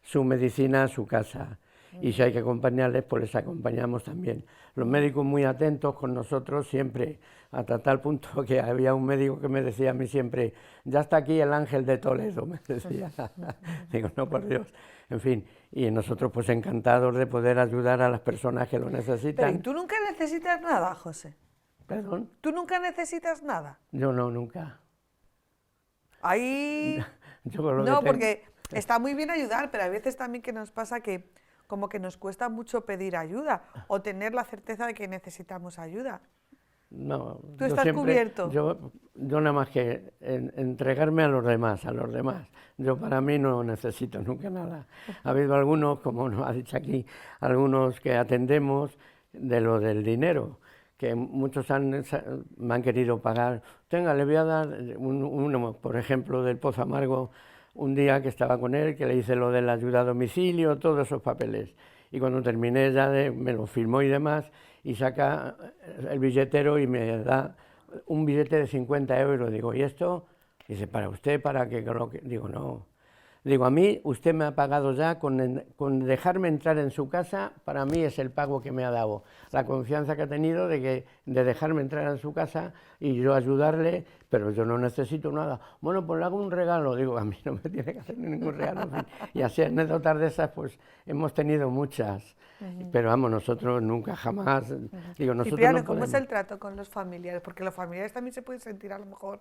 su medicina a su casa. Y si hay que acompañarles, pues les acompañamos también. Los médicos muy atentos con nosotros siempre, hasta tal punto que había un médico que me decía a mí siempre, ya está aquí el ángel de Toledo, me decía. Digo, no, por Dios. En fin, y nosotros pues encantados de poder ayudar a las personas que lo necesitan. Pero ¿y tú nunca necesitas nada, José? ¿Perdón? ¿Tú nunca necesitas nada? Yo no, nunca. Ahí... no, porque está muy bien ayudar, pero a veces también que nos pasa que como que nos cuesta mucho pedir ayuda o tener la certeza de que necesitamos ayuda. No, ¿Tú estás cubierto? Yo nada más que entregarme a los demás, Yo para mí no necesito nunca nada. Ha habido algunos, como nos ha dicho aquí, algunos que atendemos de lo del dinero, que muchos me han querido pagar. Tenga, le voy a dar uno, por ejemplo, del Pozo Amargo, un día que estaba con él, que le hice lo de la ayuda a domicilio, todos esos papeles. Y cuando terminé ya me lo firmó y demás, y saca el billetero y me da un billete de 50 euros. Digo, ¿y esto? Dice, ¿para usted? ¿Para qué? Digo, no. Digo, a mí usted me ha pagado ya con dejarme entrar en su casa, para mí es el pago que me ha dado. La confianza que ha tenido de dejarme entrar en su casa y yo ayudarle, pero yo no necesito nada. Bueno, pues le hago un regalo. Digo, a mí no me tiene que hacer ningún regalo. En fin. Y así anécdotas de esas, pues hemos tenido muchas. Pero vamos, nosotros nunca, jamás. Digo, nosotros Cipriano, no ¿cómo podemos. es el trato con los familiares? Porque los familiares también se pueden sentir a lo mejor.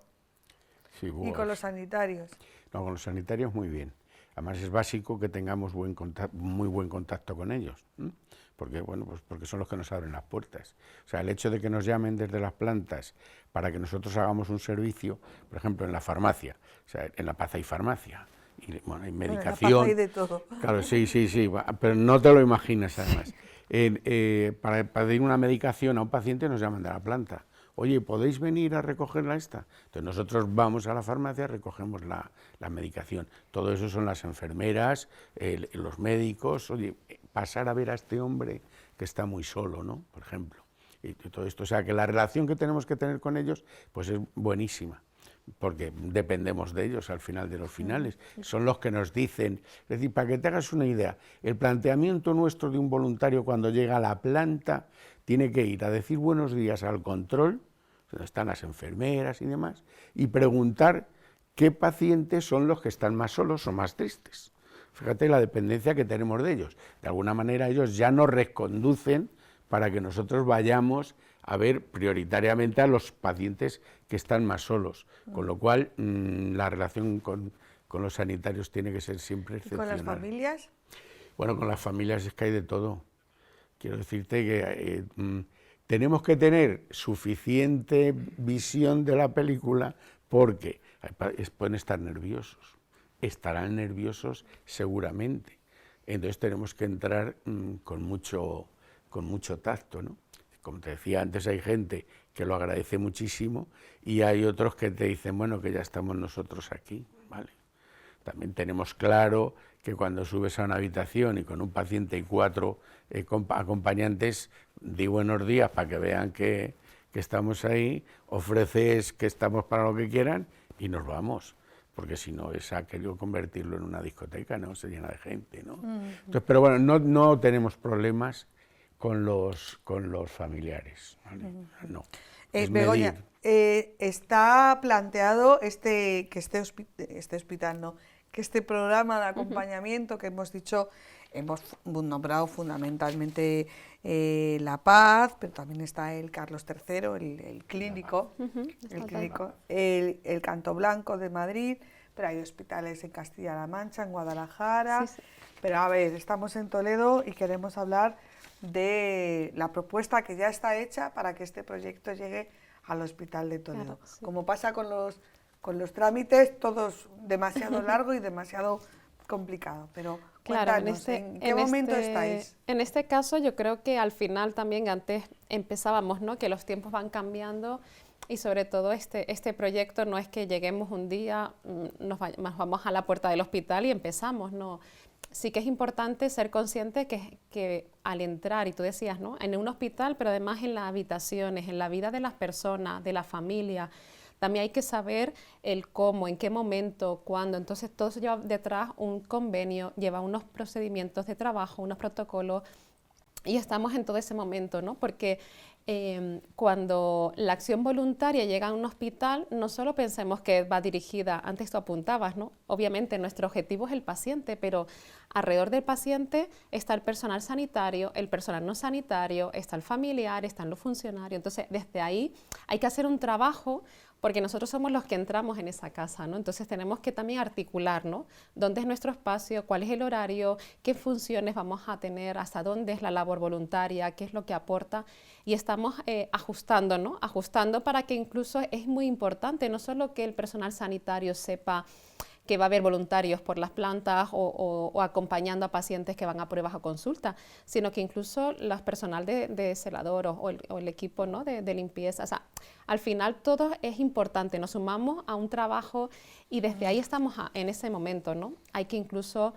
Sí, Y con los sanitarios. No, con los sanitarios muy bien. Además es básico que tengamos muy buen contacto con ellos, porque bueno, pues porque son los que nos abren las puertas. O sea, el hecho de que nos llamen desde las plantas para que nosotros hagamos un servicio, por ejemplo, en la farmacia, o sea, en La Paz hay farmacia, y bueno, hay medicación. En La Paz hay de todo. Claro, sí, pero no te lo imaginas además. Para pedir una medicación a un paciente nos llaman de la planta. Oye, ¿podéis venir a recogerla esta? Entonces nosotros vamos a la farmacia, recogemos la medicación. Todo eso son las enfermeras, los médicos. Oye, pasar a ver a este hombre que está muy solo, ¿no? Por ejemplo. Y todo esto, o sea, que la relación que tenemos que tener con ellos, pues es buenísima, porque dependemos de ellos al final de los finales. Son los que nos dicen, es decir, para que te hagas una idea, el planteamiento nuestro de un voluntario cuando llega a la planta tiene que ir a decir buenos días al control, donde están las enfermeras y demás, y preguntar qué pacientes son los que están más solos o más tristes. Fíjate la dependencia que tenemos de ellos. De alguna manera ellos ya nos reconducen para que nosotros vayamos a ver prioritariamente a los pacientes que están más solos, con lo cual la relación con los sanitarios tiene que ser siempre excepcional. ¿Y con las familias? Bueno, con las familias es que hay de todo. Quiero decirte que tenemos que tener suficiente visión de la película porque pueden estar nerviosos, estarán nerviosos seguramente. Entonces tenemos que entrar con mucho tacto, ¿no? Como te decía antes, hay gente que lo agradece muchísimo y hay otros que te dicen, bueno, que ya estamos nosotros aquí, ¿vale? También tenemos claro que cuando subes a una habitación y con un paciente y 4 acompañantes, di buenos días para que vean que estamos ahí, ofreces que estamos para lo que quieran y nos vamos, porque si no, ha querido convertirlo en una discoteca, ¿no? Se llena de gente, ¿no? Entonces, pero bueno, no tenemos problemas con los familiares, ¿vale? No. Begoña, está planteado que este programa de acompañamiento que hemos dicho, hemos nombrado fundamentalmente La Paz, pero también está el Carlos III, el clínico, el Canto Blanco de Madrid, pero hay hospitales en Castilla-La Mancha, en Guadalajara, sí. Pero a ver, estamos en Toledo y queremos hablar de la propuesta que ya está hecha para que este proyecto llegue al Hospital de Toledo. Claro, sí. Como pasa con los trámites, todos demasiado largo y demasiado complicado, pero claro, ¿en qué momento estáis? En este caso yo creo que al final también antes empezábamos, ¿no? Que los tiempos van cambiando y sobre todo este proyecto no es que lleguemos un día, nos vamos a la puerta del hospital y empezamos, no. Sí que es importante ser consciente que al entrar, y tú decías, ¿no? En un hospital, pero además en las habitaciones, en la vida de las personas, de la familia, también hay que saber el cómo, en qué momento, cuándo. Entonces todo eso lleva detrás un convenio, lleva unos procedimientos de trabajo, unos protocolos, y estamos en todo ese momento, ¿no? Porque cuando la acción voluntaria llega a un hospital, no solo pensemos que va dirigida, antes tú apuntabas, ¿no? Obviamente nuestro objetivo es el paciente, pero alrededor del paciente está el personal sanitario, el personal no sanitario, está el familiar, están los funcionarios. Entonces, desde ahí hay que hacer un trabajo porque nosotros somos los que entramos en esa casa, ¿no? Entonces tenemos que también articular, ¿no? ¿Dónde es nuestro espacio? ¿Cuál es el horario? ¿Qué funciones vamos a tener? ¿Hasta dónde es la labor voluntaria? ¿Qué es lo que aporta? Y estamos ajustando, ¿no? Ajustando para que incluso es muy importante, no solo que el personal sanitario sepa que va a haber voluntarios por las plantas o acompañando a pacientes que van a pruebas o consulta, sino que incluso los personal de celador o el equipo, ¿no? de limpieza. O sea, al final todo es importante, nos sumamos a un trabajo y desde ahí estamos en ese momento, ¿no? Hay que incluso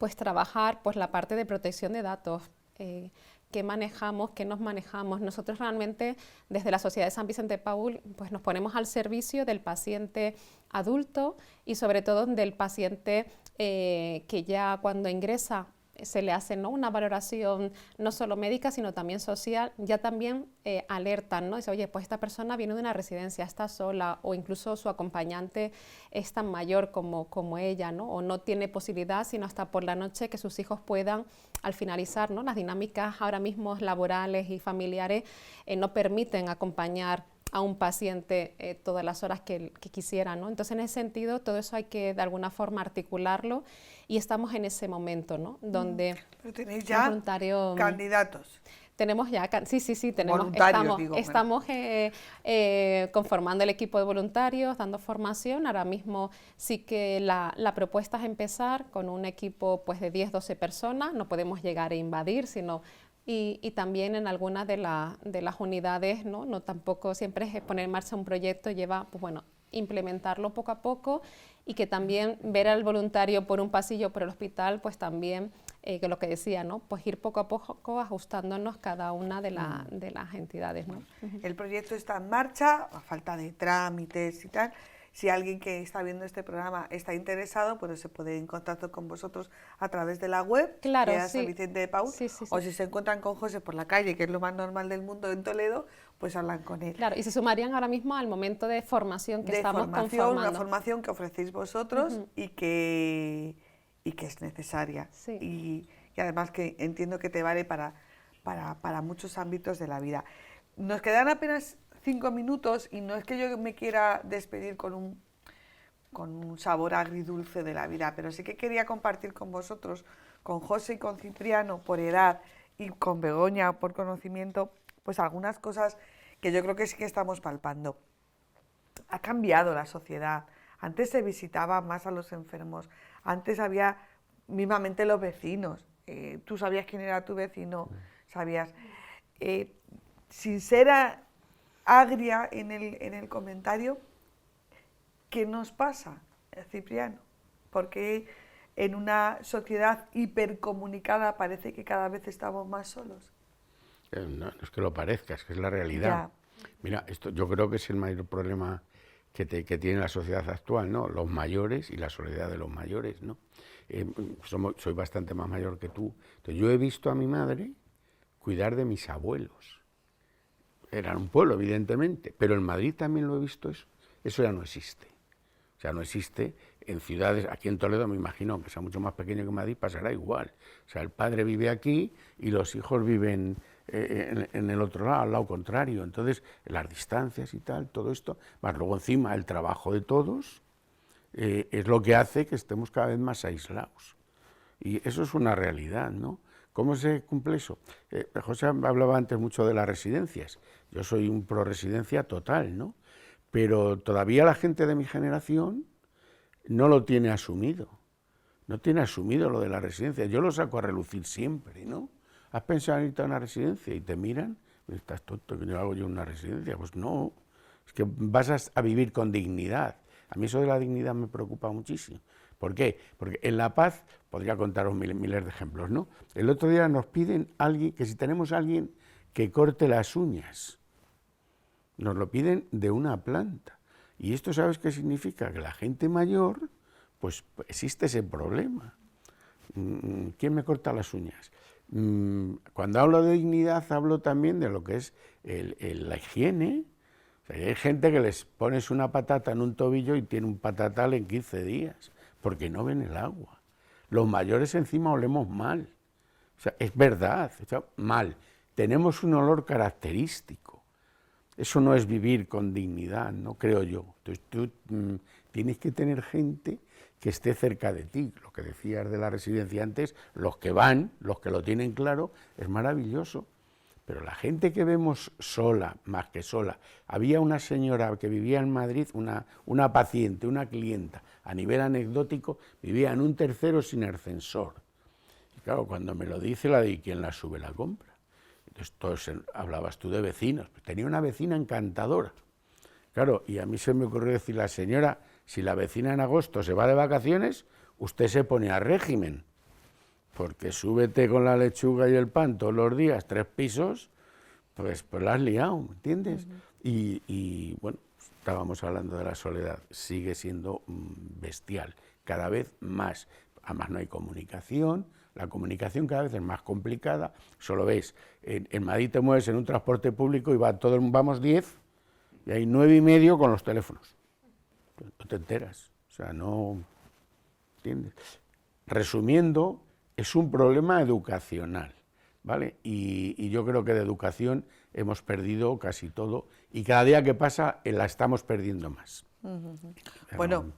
pues trabajar pues la parte de protección de datos, qué manejamos, qué nos manejamos. Nosotros realmente desde la Sociedad de San Vicente de Paúl pues nos ponemos al servicio del paciente adulto y sobre todo del paciente que ya cuando ingresa se le hace, ¿no? Una valoración no solo médica sino también social, ya también alertan, ¿no? Dice, oye, pues esta persona viene de una residencia, está sola o incluso su acompañante es tan mayor como ella, ¿no? O no tiene posibilidad sino hasta por la noche que sus hijos puedan al finalizar, ¿no? Las dinámicas ahora mismo laborales y familiares no permiten acompañar a un paciente todas las horas que quisiera, ¿no? Entonces, en ese sentido, todo eso hay que de alguna forma articularlo y estamos en ese momento, ¿no? Donde pero tenéis ya candidatos. Tenemos ya, sí, tenemos, voluntarios, estamos conformando el equipo de voluntarios, dando formación. Ahora mismo sí que la propuesta es empezar con un equipo pues de 10, 12 personas, no podemos llegar a invadir, sino y también en algunas de las unidades, ¿no? Tampoco siempre es poner en marcha un proyecto, lleva, pues bueno, implementarlo poco a poco y que también ver al voluntario por un pasillo por el hospital, pues también, que lo que decía, ¿no? Pues ir poco a poco ajustándonos cada una de las entidades, ¿no? El proyecto está en marcha, a falta de trámites y tal. Si alguien que está viendo este programa está interesado, pues se puede ir en contacto con vosotros a través de la web, claro, que es San Vicente de Paúl, sí. o si se encuentran con José por la calle, que es lo más normal del mundo en Toledo, pues hablan con él. Claro, y se sumarían ahora mismo al momento de formación que estamos conformando. Una formación que ofrecéis vosotros y que es necesaria. Sí. Y además que entiendo que te vale para muchos ámbitos de la vida. Nos quedan apenas 5 minutos y no es que yo me quiera despedir con un sabor agridulce de la vida, pero sí que quería compartir con vosotros, con José y con Cipriano por edad y con Begoña por conocimiento, pues algunas cosas que yo creo que sí que estamos palpando. Ha cambiado la sociedad. Antes se visitaba más a los enfermos, antes había mismamente los vecinos, tú sabías quién era tu vecino, sabías, sin ser agria en el comentario, ¿qué nos pasa, Cipriano? Porque en una sociedad hipercomunicada parece que cada vez estamos más solos. No es que lo parezca, es que es la realidad. Ya. Mira, esto yo creo que es el mayor problema que tiene la sociedad actual, ¿no? Los mayores y la soledad de los mayores, ¿no? Soy bastante más mayor que tú. Entonces, yo he visto a mi madre cuidar de mis abuelos. Eran un pueblo, evidentemente, pero en Madrid también lo he visto eso. Eso ya no existe. O sea, no existe en ciudades, aquí en Toledo me imagino que sea mucho más pequeño que Madrid, pasará igual. O sea, el padre vive aquí y los hijos viven en el otro lado, al lado contrario. Entonces, las distancias y tal, todo esto, más luego encima el trabajo de todos, es lo que hace que estemos cada vez más aislados. Y eso es una realidad, ¿no? ¿Cómo se cumple eso? José hablaba antes mucho de las residencias. Yo soy un pro residencia total, ¿no? Pero todavía la gente de mi generación no lo tiene asumido. No tiene asumido lo de la residencia. Yo lo saco a relucir siempre, ¿no? ¿Has pensado en irte a una residencia? Y te miran, estás tonto, que yo hago yo una residencia. Pues no, es que vas a vivir con dignidad. A mí eso de la dignidad me preocupa muchísimo. ¿Por qué? Porque en La Paz, podría contaros miles de ejemplos, ¿no? El otro día nos piden que si tenemos a alguien que corte las uñas, nos lo piden de una planta. Y esto, ¿sabes qué significa? Que la gente mayor, pues existe ese problema. ¿Quién me corta las uñas? Cuando hablo de dignidad, hablo también de lo que es la higiene. O sea, hay gente que les pones una patata en un tobillo y tiene un patatal en 15 días, porque no ven el agua. Los mayores encima olemos mal. O sea, es verdad, o sea, mal. Tenemos un olor característico. eso no es vivir con dignidad, ¿no? Creo yo. Entonces tú tienes que tener gente que esté cerca de ti. Lo que decías de la residencia antes, los que van, los que lo tienen claro, es maravilloso. Pero la gente que vemos sola, más que sola, había una señora que vivía en Madrid, una paciente, una clienta, a nivel anecdótico, vivía en un tercero sin ascensor. Y claro, cuando me lo dice, la de ¿quién la sube, la compra? Entonces hablabas tú de vecinos, tenía una vecina encantadora. Claro, y a mí se me ocurrió decir, la señora, si la vecina en agosto se va de vacaciones, usted se pone a régimen. Porque súbete con la lechuga y el pan todos los días, 3 pisos, pues la has liado, ¿me entiendes? Y bueno, estábamos hablando de la soledad, sigue siendo bestial, cada vez más. Además no hay comunicación, la comunicación cada vez es más complicada. Solo ves, en Madrid te mueves en un transporte público y vamos 10 y hay 9 y medio con los teléfonos. No te enteras, o sea, no, ¿entiendes? Resumiendo, es un problema educacional, ¿vale? Y yo creo que de educación hemos perdido casi todo y cada día que pasa la estamos perdiendo más. Bueno,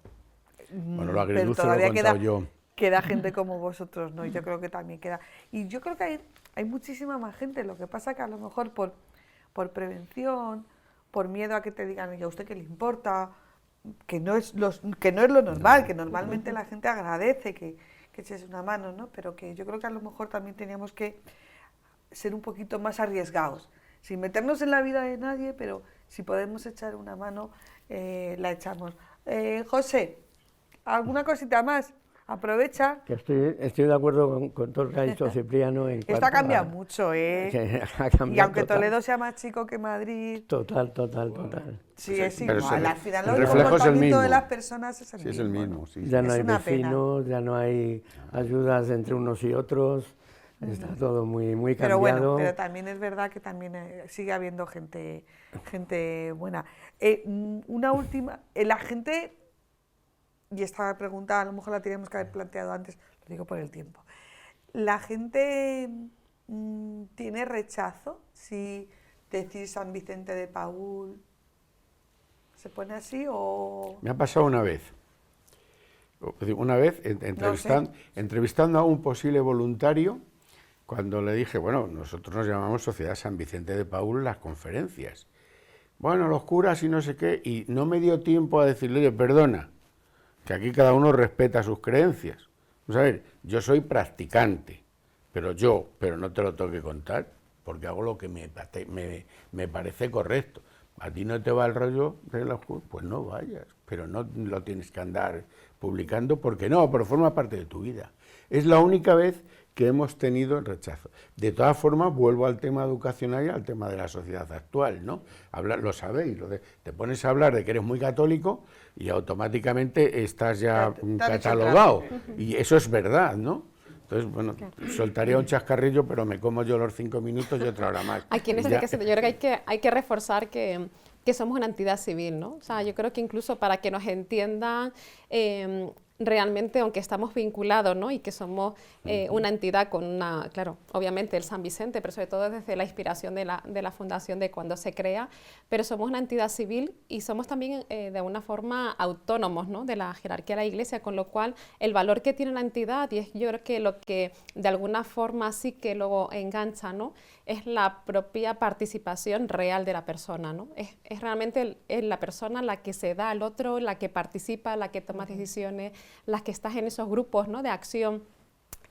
lo agridulce lo he contado yo. Queda gente como vosotros, ¿no? Yo creo que también queda. Y yo creo que hay muchísima más gente, lo que pasa que a lo mejor por prevención, por miedo a que te digan, ¿y a usted qué le importa? Que no es lo normal, que normalmente la gente agradece que eches una mano, ¿no? Pero que yo creo que a lo mejor también teníamos que ser un poquito más arriesgados, sin meternos en la vida de nadie, pero si podemos echar una mano, la echamos. José, ¿alguna cosita más? Aprovecha. Que estoy de acuerdo con todo lo que ha dicho Cipriano. Esto ha cambiado mucho, ¿eh? Ha cambiado, y aunque total. Toledo sea más chico que Madrid... Total. Sí, es pero igual. Al final el el reflejo comportamiento es el de las mismo. personas es el Sí, mismo. es el mismo. ¿no? Sí. Ya no Es hay una pena. vecinos, ya no hay ayudas entre unos y otros, está todo muy cambiado. Pero bueno, pero también es verdad que también sigue habiendo gente buena. Una última, la gente, y esta pregunta a lo mejor la teníamos que haber planteado antes, lo digo por el tiempo, ¿la gente tiene rechazo si decís San Vicente de Paúl? ¿Se pone así o...? Me ha pasado una vez. Una vez entrevistando a un posible voluntario, cuando le dije, bueno, nosotros nos llamamos Sociedad San Vicente de Paúl las conferencias. Bueno, los curas y no sé qué, y no me dio tiempo a decirle, oye, perdona, que aquí cada uno respeta sus creencias. Vamos a ver, yo soy practicante, pero no te lo tengo que contar, porque hago lo que me parece correcto. A ti no te va el rollo de los curas, pues no vayas, pero no lo tienes que andar publicando, porque no, pero forma parte de tu vida. Es la única vez que hemos tenido el rechazo. De todas formas, vuelvo al tema educacional y al tema de la sociedad actual, ¿no? Lo sabéis, te pones a hablar de que eres muy católico y automáticamente estás ya catalogado. Y eso es verdad, ¿no? Entonces, bueno, soltaría un chascarrillo, pero me como yo los 5 minutos y otra hora más. Aquí en este caso, yo creo que hay que reforzar que somos una entidad civil, ¿no? O sea, yo creo que incluso para que nos entiendan, realmente, aunque estamos vinculados, ¿no? Y que somos una entidad con una, claro, obviamente el San Vicente, pero sobre todo desde la inspiración de la fundación de cuando se crea, pero somos una entidad civil y somos también de alguna forma autónomos, ¿no? De la jerarquía de la Iglesia, con lo cual el valor que tiene la entidad, y es yo creo que lo que de alguna forma sí que luego engancha, ¿no? Es la propia participación real de la persona, ¿no? Es realmente la persona la que se da al otro, la que participa, la que toma decisiones, las que estás en esos grupos, ¿no? De acción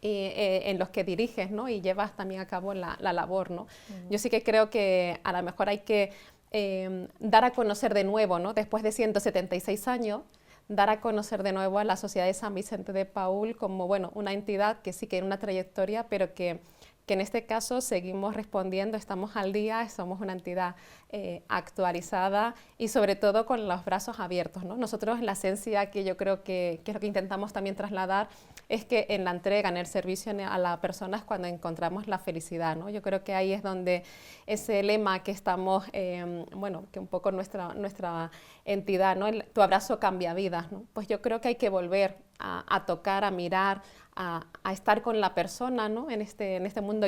en los que diriges, ¿no? Y llevas también a cabo la labor, ¿no? Yo sí que creo que a lo mejor hay que dar a conocer de nuevo, ¿no? Después de 176 años, dar a conocer de nuevo a la Sociedad de San Vicente de Paúl como, bueno, una entidad que sí que tiene una trayectoria, pero que en este caso seguimos respondiendo, estamos al día, somos una entidad actualizada y sobre todo con los brazos abiertos, ¿no? Nosotros la esencia que yo creo que es lo que intentamos también trasladar es que en la entrega, en el servicio a la persona es cuando encontramos la felicidad, ¿no? Yo creo que ahí es donde ese lema que estamos, bueno, que un poco nuestra entidad, ¿no? Tu abrazo cambia vidas, ¿no? Pues yo creo que hay que volver a tocar, a mirar, a estar con la persona, ¿no? en este mundo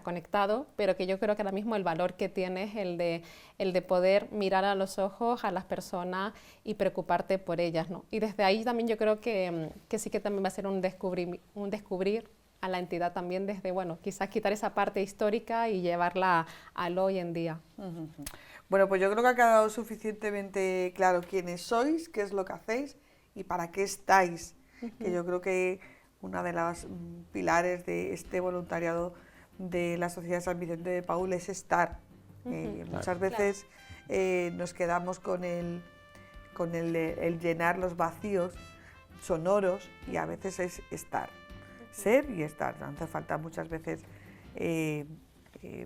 conectado, pero que yo creo que ahora mismo el valor que tiene es el de poder mirar a los ojos a las personas y preocuparte por ellas, ¿no? Y desde ahí también yo creo que sí que también va a ser un descubrir a la entidad también desde, bueno, quizás quitar esa parte histórica y llevarla al hoy en día. Bueno, pues yo creo que ha quedado suficientemente claro quiénes sois, qué es lo que hacéis y para qué estáis. Que yo creo que una de las pilares de este voluntariado de la Sociedad San Vicente de Paúl es estar. Muchas veces nos quedamos con el llenar los vacíos sonoros y a veces es estar. Ser y estar. No hace falta muchas veces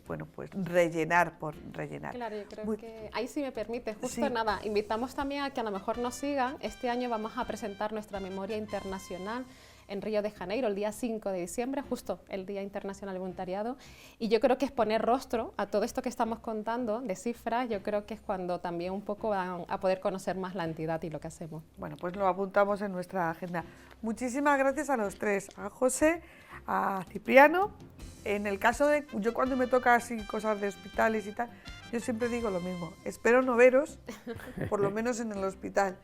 bueno, pues rellenar por rellenar. Claro, yo creo que ahí, si me permite, justo nada, invitamos también a que a lo mejor nos sigan. Este año vamos a presentar nuestra memoria internacional en Río de Janeiro, el día 5 de diciembre, justo el Día Internacional del Voluntariado, y yo creo que es poner rostro a todo esto que estamos contando de cifras. Yo creo que es cuando también un poco van a poder conocer más la entidad y lo que hacemos. Bueno, pues lo apuntamos en nuestra agenda. Muchísimas gracias a los tres, a José, a Cipriano. En el caso de, yo cuando me toca así cosas de hospitales y tal, yo siempre digo lo mismo, espero no veros, por lo menos en el hospital.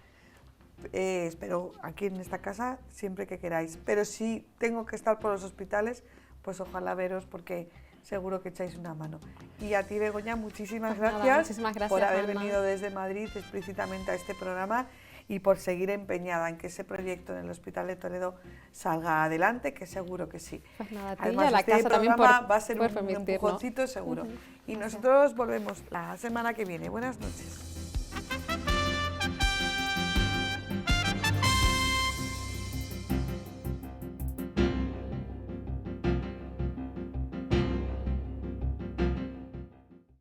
Espero aquí en esta casa siempre que queráis, pero si tengo que estar por los hospitales, pues ojalá veros porque seguro que echáis una mano. Y a ti, Begoña, muchísimas gracias por haber venido desde Madrid explícitamente a este programa y por seguir empeñada en que ese proyecto en el Hospital de Toledo salga adelante, que seguro que sí. Pues nada, además, la este casa programa va a ser un empujoncito seguro. Y nosotros volvemos la semana que viene. Buenas noches.